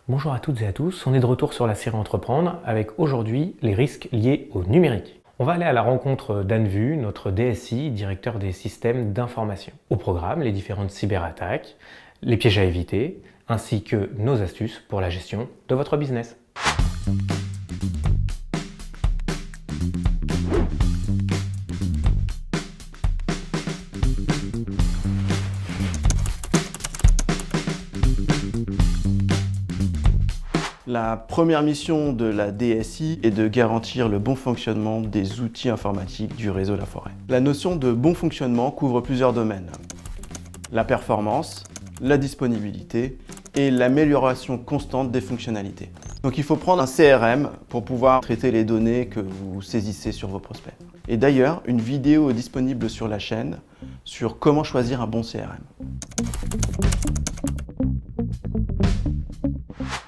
Bonjour à toutes et à tous, on est de retour sur la série Entreprendre avec aujourd'hui les risques liés au numérique. On va aller à la rencontre d'Anne Vu, notre DSI, directeur des systèmes d'information. Au programme, les différentes cyberattaques, les pièges à éviter, ainsi que nos astuces pour la gestion de votre business. La première mission de la DSI est de garantir le bon fonctionnement des outils informatiques du réseau La Forêt. La notion de bon fonctionnement couvre plusieurs domaines. La performance, la disponibilité et l'amélioration constante des fonctionnalités. Donc il faut prendre un CRM pour pouvoir traiter les données que vous saisissez sur vos prospects. Et d'ailleurs, une vidéo est disponible sur la chaîne sur comment choisir un bon CRM.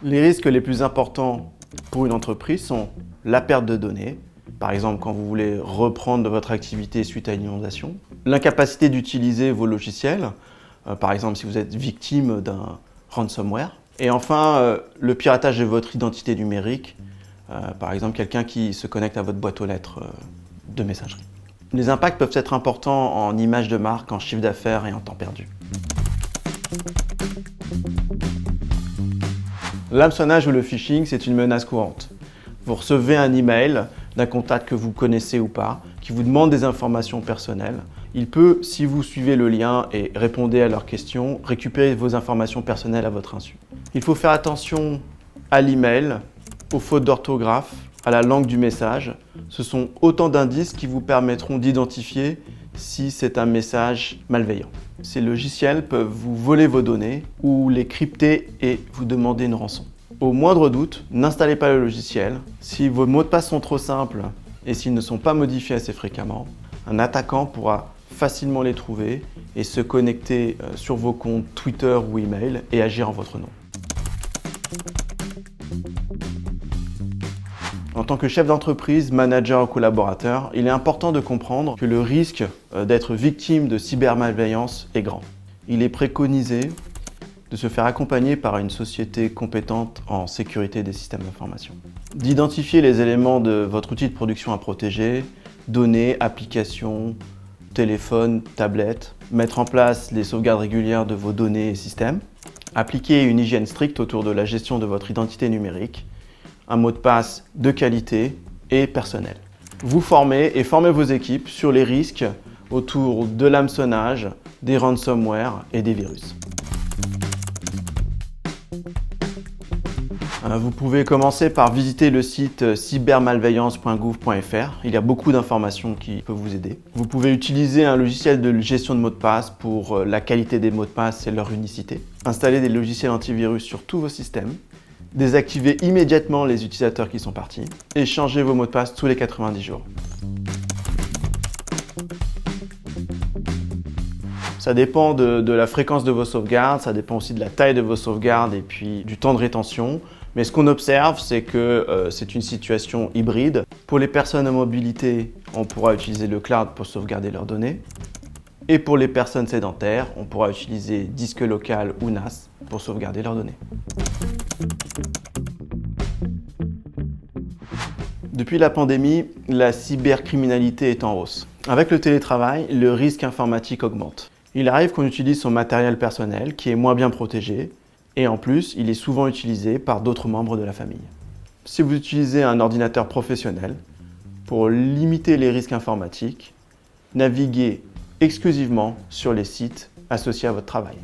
Les risques les plus importants pour une entreprise sont la perte de données, par exemple quand vous voulez reprendre votre activité suite à une inondation, l'incapacité d'utiliser vos logiciels, par exemple si vous êtes victime d'un ransomware, et enfin le piratage de votre identité numérique, par exemple quelqu'un qui se connecte à votre boîte aux lettres de messagerie. Les impacts peuvent être importants en image de marque, en chiffre d'affaires et en temps perdu. L'hameçonnage ou le phishing, c'est une menace courante. Vous recevez un email d'un contact que vous connaissez ou pas, qui vous demande des informations personnelles. Il peut, si vous suivez le lien et répondez à leurs questions, récupérer vos informations personnelles à votre insu. Il faut faire attention à l'email, aux fautes d'orthographe, à la langue du message. Ce sont autant d'indices qui vous permettront d'identifier si c'est un message malveillant. Ces logiciels peuvent vous voler vos données ou les crypter et vous demander une rançon. Au moindre doute, n'installez pas le logiciel. Si vos mots de passe sont trop simples et s'ils ne sont pas modifiés assez fréquemment, un attaquant pourra facilement les trouver et se connecter sur vos comptes Twitter ou email et agir en votre nom. En tant que chef d'entreprise, manager ou collaborateur, il est important de comprendre que le risque d'être victime de cybermalveillance est grand. Il est préconisé de se faire accompagner par une société compétente en sécurité des systèmes d'information. D'identifier les éléments de votre outil de production à protéger, données, applications, téléphone, tablette, mettre en place les sauvegardes régulières de vos données et systèmes, appliquer une hygiène stricte autour de la gestion de votre identité numérique, un mot de passe de qualité et personnel. Vous formez et formez vos équipes sur les risques autour de l'hameçonnage, des ransomware et des virus. Vous pouvez commencer par visiter le site cybermalveillance.gouv.fr. Il y a beaucoup d'informations qui peuvent vous aider. Vous pouvez utiliser un logiciel de gestion de mots de passe pour la qualité des mots de passe et leur unicité. Installer des logiciels antivirus sur tous vos systèmes. Désactivez immédiatement les utilisateurs qui sont partis et changez vos mots de passe tous les 90 jours. Ça dépend de la fréquence de vos sauvegardes, ça dépend aussi de la taille de vos sauvegardes et puis du temps de rétention. Mais ce qu'on observe, c'est que c'est une situation hybride. Pour les personnes à mobilité, on pourra utiliser le cloud pour sauvegarder leurs données. Et pour les personnes sédentaires, on pourra utiliser disque local ou NAS pour sauvegarder leurs données. Depuis la pandémie, la cybercriminalité est en hausse. Avec le télétravail, le risque informatique augmente. Il arrive qu'on utilise son matériel personnel qui est moins bien protégé et en plus, il est souvent utilisé par d'autres membres de la famille. Si vous utilisez un ordinateur professionnel, pour limiter les risques informatiques, naviguez exclusivement sur les sites associés à votre travail.